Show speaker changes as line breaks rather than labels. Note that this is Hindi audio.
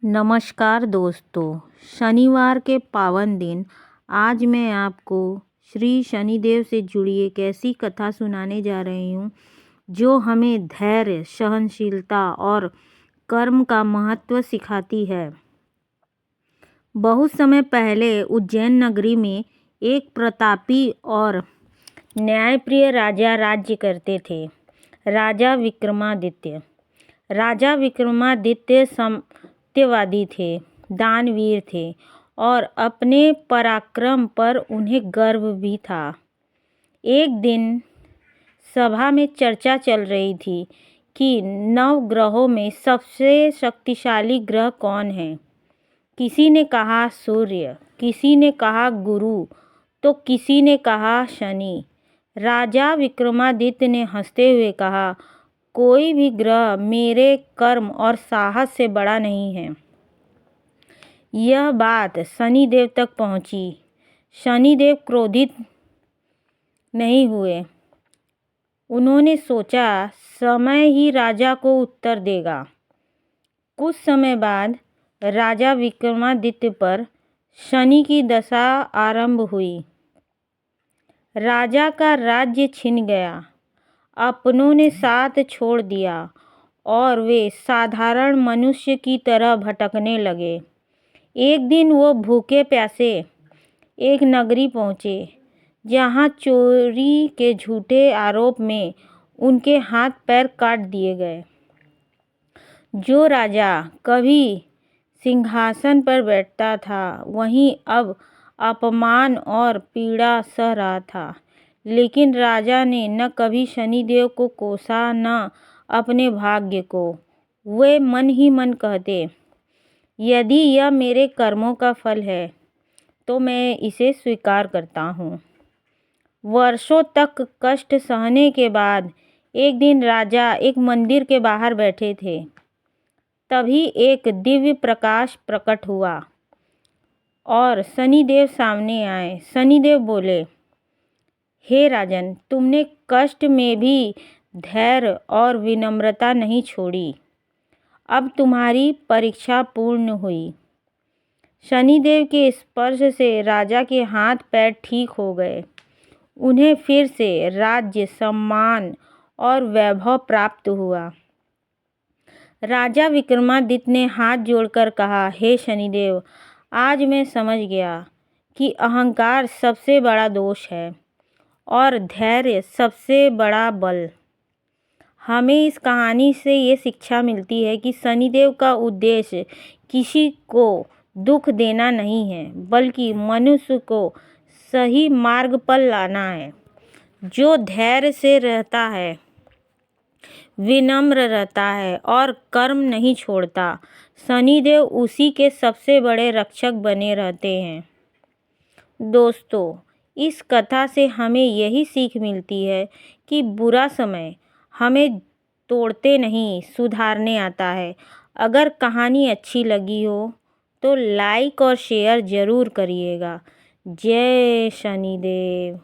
नमस्कार दोस्तों, शनिवार के पावन दिन आज मैं आपको श्री शनिदेव से जुड़ी एक ऐसी कथा सुनाने जा रही हूँ जो हमें धैर्य, सहनशीलता और कर्म का महत्व सिखाती है। बहुत समय पहले उज्जैन नगरी में एक प्रतापी और न्यायप्रिय राजा राज्य करते थे। राजा विक्रमादित्य सत्यवादी थे, दानवीर थे और अपने पराक्रम पर उन्हें गर्व भी था। एक दिन सभा में चर्चा चल रही थी कि नवग्रहों में सबसे शक्तिशाली ग्रह कौन है। किसी ने कहा सूर्य, किसी ने कहा गुरु, तो किसी ने कहा शनि। राजा विक्रमादित्य ने हंसते हुए कहा, कोई भी ग्रह मेरे कर्म और साहस से बड़ा नहीं है। यह बात शनिदेव तक पहुंची। शनिदेव क्रोधित नहीं हुए। उन्होंने सोचा समय ही राजा को उत्तर देगा। कुछ समय बाद राजा विक्रमादित्य पर शनि की दशा आरंभ हुई। राजा का राज्य छिन गया। अपनों ने साथ छोड़ दिया और वे साधारण मनुष्य की तरह भटकने लगे। एक दिन वो भूखे प्यासे एक नगरी पहुँचे जहाँ चोरी के झूठे आरोप में उनके हाथ पैर काट दिए गए। जो राजा कभी सिंहासन पर बैठता था, वहीं अब अपमान और पीड़ा सह रहा था। लेकिन राजा ने न कभी शनिदेव को कोसा, न अपने भाग्य को। वे मन ही मन कहते, यदि यह मेरे कर्मों का फल है तो मैं इसे स्वीकार करता हूँ। वर्षों तक कष्ट सहने के बाद एक दिन राजा एक मंदिर के बाहर बैठे थे। तभी एक दिव्य प्रकाश प्रकट हुआ और शनिदेव सामने आए। शनिदेव बोले, हे राजन, तुमने कष्ट में भी धैर्य और विनम्रता नहीं छोड़ी। अब तुम्हारी परीक्षा पूर्ण हुई। शनिदेव के स्पर्श से राजा के हाथ पैर ठीक हो गए। उन्हें फिर से राज्य, सम्मान और वैभव प्राप्त हुआ। राजा विक्रमादित्य ने हाथ जोड़कर कहा, हे शनिदेव, आज मैं समझ गया कि अहंकार सबसे बड़ा दोष है और धैर्य सबसे बड़ा बल। हमें इस कहानी से ये शिक्षा मिलती है कि शनिदेव का उद्देश्य किसी को दुख देना नहीं है, बल्कि मनुष्य को सही मार्ग पर लाना है। जो धैर्य से रहता है, विनम्र रहता है और कर्म नहीं छोड़ता, शनिदेव उसी के सबसे बड़े रक्षक बने रहते हैं। दोस्तों, इस कथा से हमें यही सीख मिलती है कि बुरा समय हमें तोड़ते नहीं, सुधारने आता है। अगर कहानी अच्छी लगी हो तो लाइक और शेयर ज़रूर करिएगा। जय शनिदेव।